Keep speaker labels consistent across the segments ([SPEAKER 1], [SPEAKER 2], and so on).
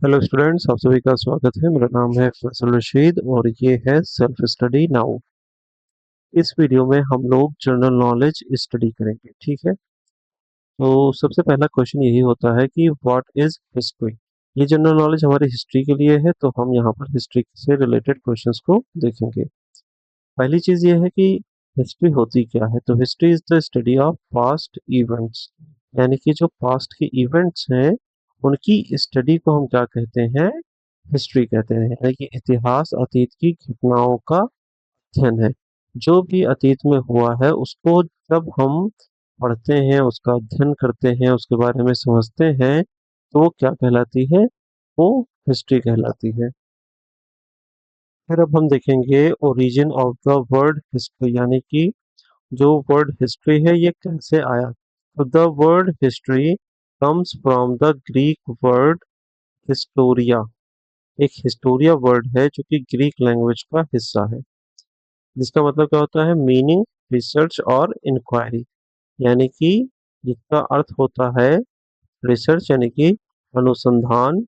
[SPEAKER 1] Hello students, आप सभी का स्वागत है। मेरा नाम है फैसल रशीद और ये है सेल्फ स्टडी नाउ। इस वीडियो में हम लोग जनरल नॉलेज स्टडी करेंगे, ठीक है। तो सबसे पहला क्वेश्चन यही होता है कि व्हाट इज हिस्ट्री। ये जनरल नॉलेज हमारी हिस्ट्री के लिए है, तो हम यहाँ पर हिस्ट्री से रिलेटेड क्वेश्चंस को देखेंगे। पहली चीज ये है कि हिस्ट्री होती क्या है। तो history is the study of past events, यानी कि जो पास्ट के इवेंट्स हैं उनकी स्टडी को हम क्या कहते हैं, हिस्ट्री कहते हैं। यानी कि इतिहास अतीत की घटनाओं का अध्ययन है। जो भी अतीत में हुआ है उसको जब हम पढ़ते हैं, उसका अध्ययन करते हैं, उसके बारे में समझते हैं, तो वो क्या कहलाती है, वो हिस्ट्री कहलाती है। फिर अब हम देखेंगे origin of the word history, यानी कि जो वर्ड हिस्ट्री है ये कैसे आया। तो the word history comes from the Greek word Historia. एक हिस्टोरिया वर्ड है जो कि ग्रीक लैंग्वेज का हिस्सा है, जिसका मतलब क्या होता है, मीनिंग रिसर्च और इंक्वायरी। यानी कि जिसका अर्थ होता है रिसर्च यानी कि अनुसंधान,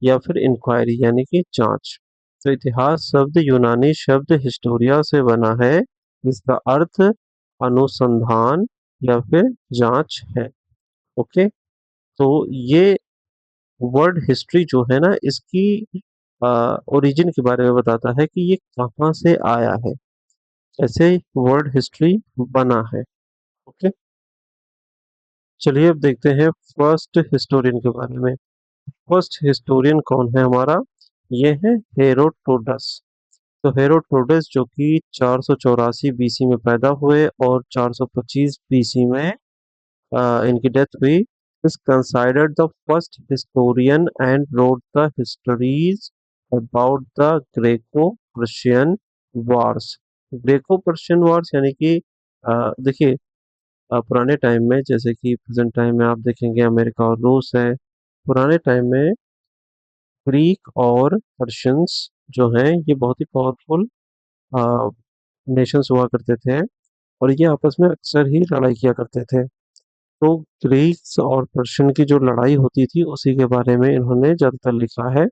[SPEAKER 1] या फिर इंक्वायरी यानी कि जांच। तो इतिहास शब्द यूनानी शब्द हिस्टोरिया से बना है, जिसका अर्थ अनुसंधान या फिर जांच है। ओके। तो ये वर्ड हिस्ट्री जो है ना, इसकी ओरिजिन के बारे में बताता है कि ये कहाँ से आया है, कैसे वर्ड हिस्ट्री बना है। ओके। चलिए अब देखते हैं फर्स्ट हिस्टोरियन के बारे में। फर्स्ट हिस्टोरियन कौन है हमारा, ये है हेरोडोटस। तो हेरोडोटस जो कि 484 बीसी में पैदा हुए और 425 बीसी में इनकी डेथ हुई। is considered the first historian and wrote the histories about the Greco-Persian wars। Greco Persian Wars यानी कि देखिए, पुराने टाइम में, जैसे कि प्रेजेंट टाइम में आप देखेंगे अमेरिका और रूस है, पुराने टाइम में ग्रीक और पर्शियंस जो हैं ये बहुत ही पावरफुल नेशंस हुआ करते थे, और ये आपस में अक्सर ही लड़ाई किया करते थे। तो ग्रीक्स और पर्शियन की जो लड़ाई होती थी उसी के बारे में इन्होंने ज़्यादातर लिखा है।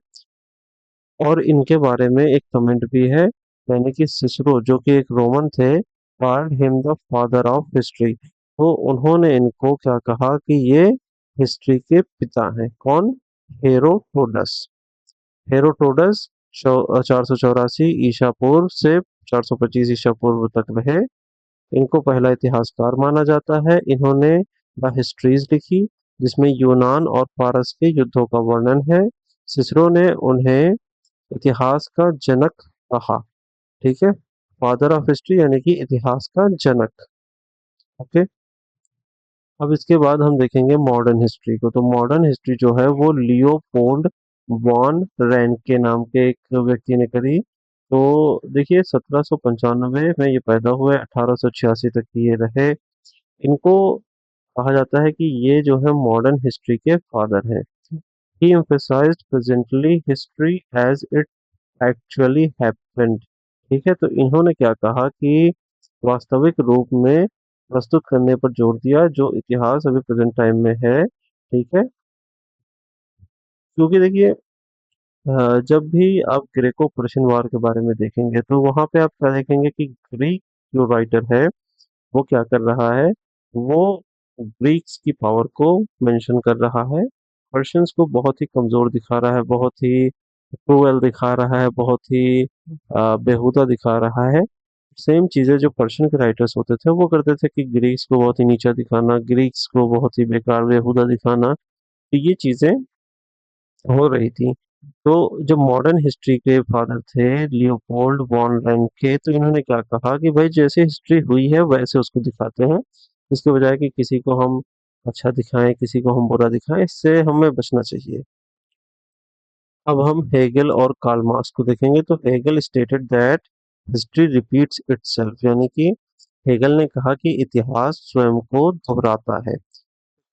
[SPEAKER 1] और इनके बारे में एक कमेंट भी है, यानी कि सिसरो जो कि एक रोमन थे, called him the father of history. तो उन्होंने इनको क्या कहा कि ये हिस्ट्री के पिता हैं। कौन? हेरोडोटस। हेरोडोटस 484 ईसा पूर्व से 425 ईसा पूर्व तक रहे। इनको पहला इतिहासकार माना जाता है। इन्होंने द हिस्ट्रीज लिखी, जिसमें यूनान और फारस के युद्धों का वर्णन है। सिसरो ने उन्हें इतिहास का जनक कहा। ठीक है, फादर ऑफ हिस्ट्री यानी कि इतिहास का जनक। ओके। अब इसके बाद हम देखेंगे मॉडर्न हिस्ट्री को। तो मॉडर्न हिस्ट्री जो है वो लियोपोल्ड वॉन रैन के नाम के एक व्यक्ति ने करी। तो देखिए, 1795 में ये पैदा हुए, 1886 तक ये रहे। इनको कहा जाता है कि ये जो है मॉडर्न हिस्ट्री के फादर हैं। ही emphasized presently history as it actually happened। ठीक है, तो इन्होंने क्या कहा कि वास्तविक रूप में प्रस्तुत करने पर जोर दिया जो इतिहास अभी प्रेजेंट टाइम में है। ठीक है, क्योंकि देखिए, जब भी आप ग्रेको पर्शियन वार के बारे में देखेंगे तो वहां पे आप क्या देखेंगे कि ग्रीक जो राइटर है वो क्या कर रहा है, वो ग्रीक्स की पावर को मेंशन कर रहा है, पर्शियंस को बहुत ही कमजोर दिखा रहा है, बहुत ही क्रूएल दिखा रहा है, बहुत ही बेहुदा दिखा रहा है। सेम चीजें जो पर्शियन के राइटर्स होते थे वो करते थे कि ग्रीक्स को बहुत ही नीचा दिखाना, ग्रीक्स को बहुत ही बेकार बेहुदा दिखाना। तो ये चीजें हो रही थी। तो जो मॉडर्न हिस्ट्री के फादर थे लियोपोल्ड वॉन रैंके, तो इन्होंने क्या कहा कि भाई जैसे हिस्ट्री हुई है वैसे उसको दिखाते हैं, इसके बजाय कि किसी को हम अच्छा दिखाएं, किसी को हम बुरा दिखाएं, इससे हमें बचना चाहिए। अब हम हेगल और कार्ल मार्क्स को देखेंगे। तो Hegel stated that history repeats itself, यानी कि हेगल ने कहा कि इतिहास स्वयं को दोहराता है।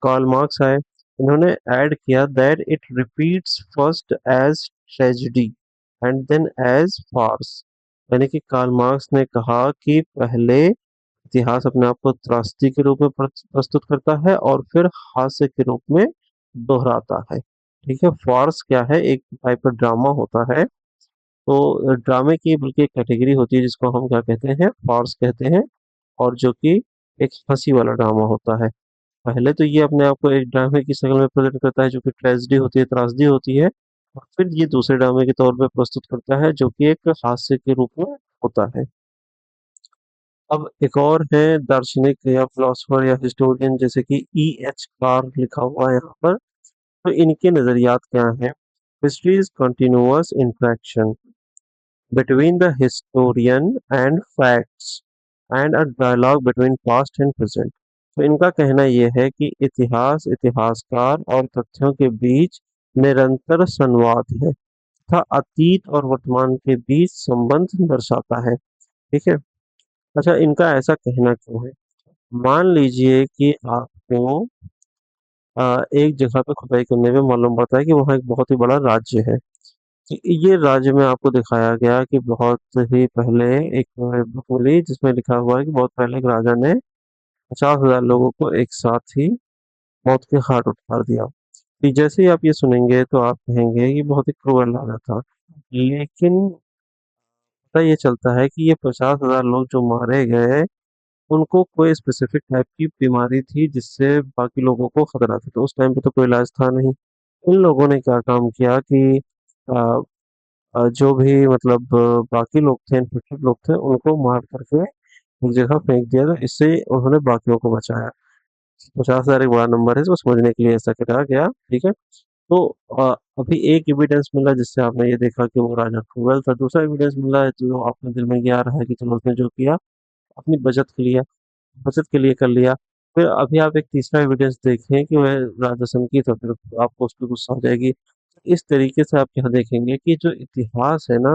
[SPEAKER 1] कार्ल मार्क्स आए, इन्होंने ऐड किया that it repeats first as tragedy and then as farce. यानी कि कार्ल मार्क्स ने कहा कि पहले इतिहास अपने आप को त्रासदी के रूप में प्रस्तुत करता है और फिर हास्य के रूप में दोहराता है। ठीक है। फार्स क्या है? एक टाइप का ड्रामा होता है। तो ड्रामे की बल्कि एक कैटेगरी होती है जिसको हम क्या कहते हैं? फार्स कहते हैं। और जो कि एक हंसी वाला ड्रामा होता है। पहले तो ये अपने आप को एक ड्रामे की शक्ल में प्रेजेंट करता है जो कि ट्रेजेडी होती है, त्रासदी होती है। और फिर ये दूसरे ड्रामे के तौर पे प्रस्तुत करता है जो कि एक हास्य के रूप में होता है। अब एक और है दार्शनिक या फिलोसोफर या हिस्टोरियन, जैसे कि E.H. कार लिखा हुआ है यहाँ पर। तो इनके नजरियात क्या हैं? History is continuous interaction between the historian and facts and a dialogue between past and present। तो इनका कहना यह है कि इतिहास, इतिहासकार और तथ्यों के बीच निरंतर संवाद है तथा अतीत और वर्तमान के बीच संबंध दर्शाता है। ठीक है। अच्छा, इनका ऐसा कहना क्यों है? मान लीजिए कि आपको एक जगह पे खुदाई करने में मालूम पड़ता है कि वहाँ एक बहुत ही बड़ा राज्य है। ये राज्य में आपको दिखाया गया कि बहुत ही पहले एक बुक मिली जिसमें लिखा हुआ है कि बहुत पहले एक राजा ने 50,000 लोगों को एक साथ ही मौत के घाट उतार दिया। कि जैसे ही आप ये सुनेंगे तो आप कहेंगे कि बहुत ही क्रूअल राजा था। लेकिन पता ये चलता है कि ये 50,000 लोग जो मारे गए, उनको कोई स्पेसिफिक टाइप की बीमारी थी जिससे बाकी लोगों को खतरा था। तो उस टाइम पे तो कोई इलाज था नहीं। इन लोगों ने क्या काम किया कि अ, जो भी मतलब बाकी लोग थे, इन्फेक्टेड लोग थे, उनको मार करके एक जगह फेंक दिया। तो इससे उन्होंने बाकियों को बचाया। 50,000 एक बड़ा नंबर है, इसको समझने के लिए ऐसा करा गया। ठीक है। तो अभी एक एविडेंस मिला जिससे आपने ये देखा कि वो राजा क्रूएल था। दूसरा एविडेंस मिला है जो आपके दिल में ये आ रहा है कि चलो उसने जो किया अपनी बचत के लिए कर लिया। फिर अभी आप एक तीसरा एविडेंस देखें कि वह राजा सन की, तो फिर आपको उस पर गुस्सा आ जाएगी। इस तरीके से आप यहाँ देखेंगे कि जो इतिहास है ना,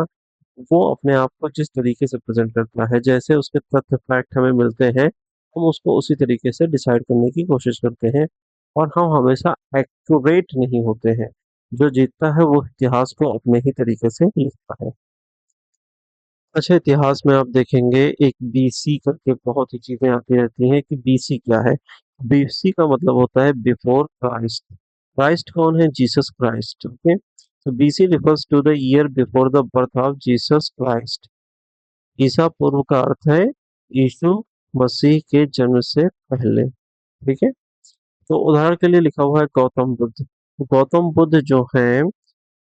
[SPEAKER 1] वो अपने आप को जिस तरीके से प्रेजेंट करता है, जैसे उसके तथ्य फैक्ट हमें मिलते हैं, हम उसको उसी तरीके से डिसाइड करने की कोशिश करते हैं। और हम हमेशा एक्यूरेट नहीं होते हैं। जो जीतता है वो इतिहास को अपने ही तरीके से लिखता है। अच्छा, इतिहास में आप देखेंगे एक बीसी करके बहुत ही चीजें आती रहती हैं कि बीसी क्या है। बीसी का मतलब होता है बिफोर क्राइस्ट। क्राइस्ट कौन है? Jesus Christ. ओके। तो BC refers to the year before the birth of Jesus Christ. ईसा पूर्व का अर्थ है यीशु मसीह के जन्म से पहले। ठीक है। तो उदाहरण के लिए लिखा हुआ है गौतम बुद्ध। तो गौतम बुद्ध जो है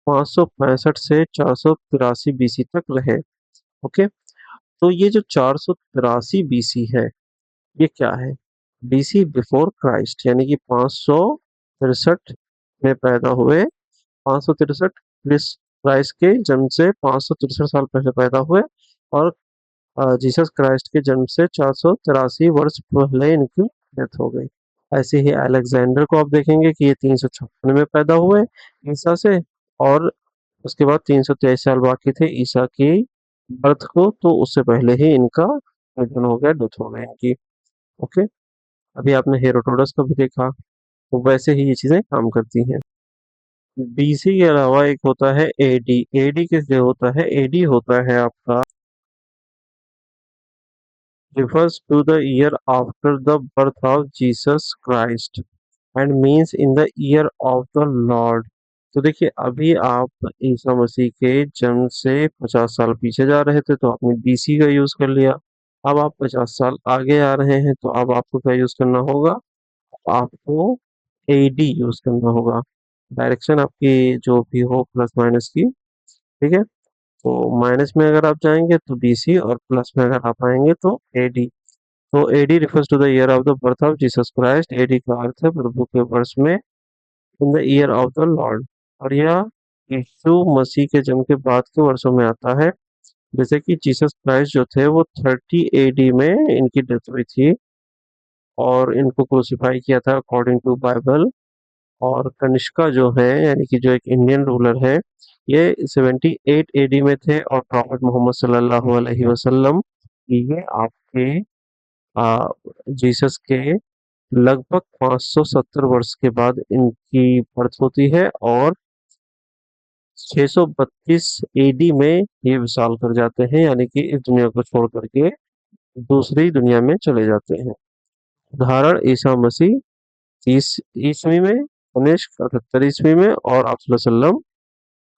[SPEAKER 1] 565 से 483 बीसी तक रहे। ओके। तो ये जो 483 बीसी है, ये क्या है? बीसी बिफोर क्राइस्ट, यानी कि 563 में पैदा हुए। 563 क्राइस्ट के जन्म से 563 साल पहले पैदा हुए। और जीसस क्राइस्ट के जन्म से 483 वर्ष पहले इनकी डेथ हो गई। ऐसे ही अलेक्जेंडर को आप देखेंगे कि ये 356 में पैदा हुए ईसा से। और उसके बाद 323 साल बाकी थे ईसा की बर्थ को, तो उससे पहले ही इनका निधन हो गया, डेथ हो गई इनकी। ओके। अभी आपने हेरोडोटस को भी देखा। तो वैसे ही ये चीजें काम करती हैं। बीसी के अलावा एक होता है एडी। एडी किस लिए होता है? एडी होता है आपका refers to the year after the birth of Jesus Christ and means in the year of the Lord। तो देखिए, अभी आप ईसा मसीह के जन्म से 50 साल पीछे जा रहे थे तो आपने बीसी का यूज कर लिया। अब आप 50 साल आगे आ रहे हैं तो अब आपको क्या यूज करना होगा? आपको एडी यूज करना होगा। डायरेक्शन आपकी जो भी हो प्लस माइनस की। ठीक है। तो माइनस में अगर आप जाएंगे तो बीसी और प्लस में अगर आप आएंगे तो एडी। तो AD refers to the year of the birth of Jesus Christ. AD का अर्थ है प्रभु के वर्ष में, in the year of the Lord. और यह यीशु मसीह के जन्म के बाद के वर्षों में आता है। जैसे कि जीसस क्राइस्ट जो थे वो 30 एडी में इनकी डेथ हुई थी और इनको क्रूसिफाई किया था अकॉर्डिंग टू बाइबल। और कनिष्का जो है, यानी कि जो एक इंडियन रूलर है, ये 78 एडी में थे। और प्रॉफेट मोहम्मद सल्लल्लाहु अलैहि वसल्लम, ये आपके आ, जीसस के लगभग 570 वर्ष के बाद इनकी बर्थ होती है। और 632 एडी में ये विशाल कर जाते हैं, यानी कि इस दुनिया को छोड़ करके दूसरी दुनिया में चले जाते हैं। उदाहरण ईसा मसीह 30 ईस्वी में कनिष्क 78 ईस्वी में और अफजल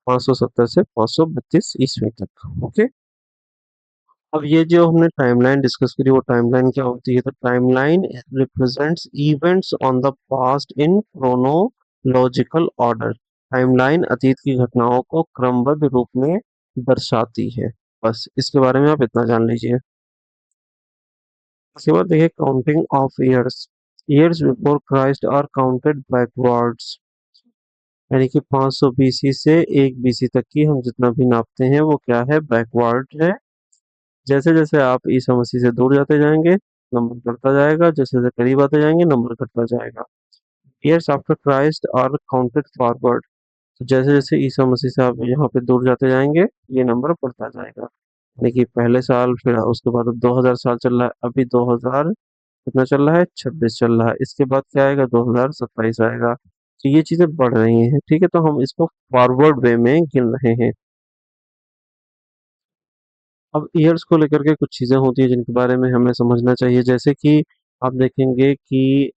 [SPEAKER 1] 570 से 532 ईस्वी तक। ओके। अब ये जो हमने टाइमलाइन डिस्कस करी वो टाइमलाइन क्या होती है? तो timeline represents events on the past in chronological order. Timeline अतीत की घटनाओं को क्रमबद्ध रूप में दर्शाती है। बस इसके बारे में आप इतना जान लीजिए। इसके बाद देखिए counting of years. Years before Christ are counted backwards, यानी कि 500 बीसी से 1 बीसी तक की हम जितना भी नापते हैं वो क्या है? बैकवर्ड है। जैसे जैसे आप ईसा मसीह से दूर जाते जाएंगे नंबर बढ़ता जाएगा, जैसे जैसे करीब आते जाएंगे नंबर घटता जाएगा। Years after Christ are counted forward. तो जैसे जैसे ईसा मसीह से आप यहाँ पे दूर जाते जाएंगे ये नंबर बढ़ता जाएगा। यानी कि पहले साल, फिर उसके बाद अब 2000 साल चल रहा है, अभी 2000 कितना चल रहा है? 26 चल रहा है। इसके बाद क्या आएगा? 2027 आएगा। तो ये चीजें बढ़ रही हैं, ठीक है, तो हम इसको फॉरवर्ड वे में गिन रहे हैं। अब ईयर्स को लेकर के कुछ चीजें होती है जिनके बारे में हमें समझना चाहिए, जैसे कि आप देखेंगे कि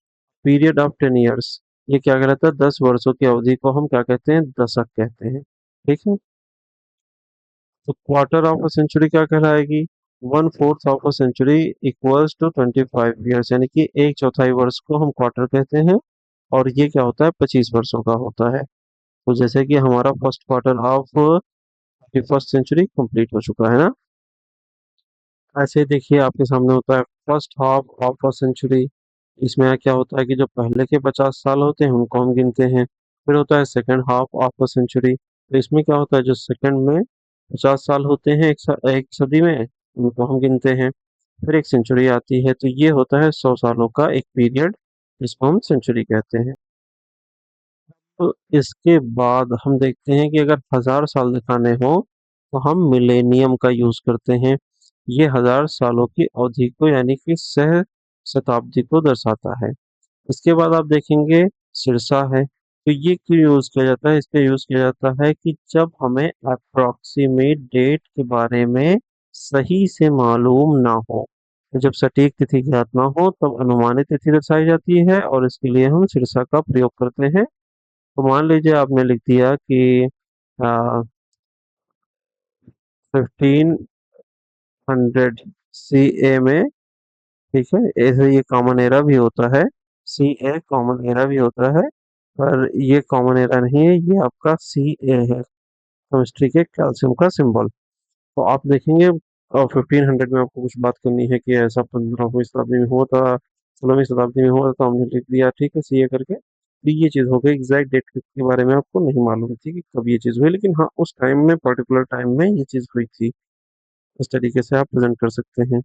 [SPEAKER 1] पीरियड ऑफ 10 ईयर्स, ये क्या कहलाता है? 10 वर्षों की अवधि को हम क्या कहते हैं? दशक कहते हैं। ठीक है। तो क्वार्टर ऑफ अ सेंचुरी क्या कहलाएगी? 1/4 of a century equals to 25 years, यानी कि एक चौथाई वर्ष को हम क्वार्टर कहते हैं। और ये क्या होता है? 25 वर्षों का होता है। तो जैसे कि हमारा first quarter of 21st century complete हो चुका है ना। ऐसे ही देखिए आपके सामने होता है first half of a century. इसमें क्या होता है कि जो पहले के 50 साल होते हैं उनको हम गिनते हैं। फिर होता है second half of a century, तो इसमें क्या होता है? जो सेकंड में 50 साल होते हैं एक सदी में, उनको हम गिनते हैं। फिर एक सेंचुरी आती है, तो ये होता है 100 सालों का एक पीरियड, जिसको हम सेंचुरी कहते हैं। तो इसके बाद हम देखते हैं कि अगर 1000 साल दिखाने हो तो हम मिलेनियम का यूज करते हैं। ये 1000 सालों की अवधि को यानी कि सह शताब्दी को दर्शाता है। इसके बाद आप देखेंगे सिरसा है। तो ये क्यों यूज किया जाता है? इसका यूज किया जाता है कि जब हमें अप्रोक्सीमेट डेट के बारे में सही से मालूम ना हो, जब सटीक तिथि ज्ञात ना हो तब अनुमानित तिथि दर्शाई जाती है और इसके लिए हम सिरसा का प्रयोग करते हैं। तो मान लीजिए आपने लिख दिया कि 1500 CA में, ठीक है, ऐसे ये कॉमन एरा भी होता है। CA कॉमन एरा भी होता है, पर ये कॉमन एरा नहीं है, ये आपका CA है, केमिस्ट्री के कैल्शियम का सिंबल। तो आप देखेंगे 1500 में आपको कुछ बात करनी है कि ऐसा 15वीं शताब्दी में हुआ था, 16वीं शताब्दी में हुआ था, तो हमने लिख दिया, ठीक है, CA करके। तो ये चीज़ हो गई, एग्जैक्ट डेट के बारे में आपको नहीं मालूम थी कि कब ये चीज़ हुई, लेकिन हाँ उस टाइम में, पर्टिकुलर टाइम में ये चीज़ हुई थी। इस तरीके से आप प्रेजेंट कर सकते हैं।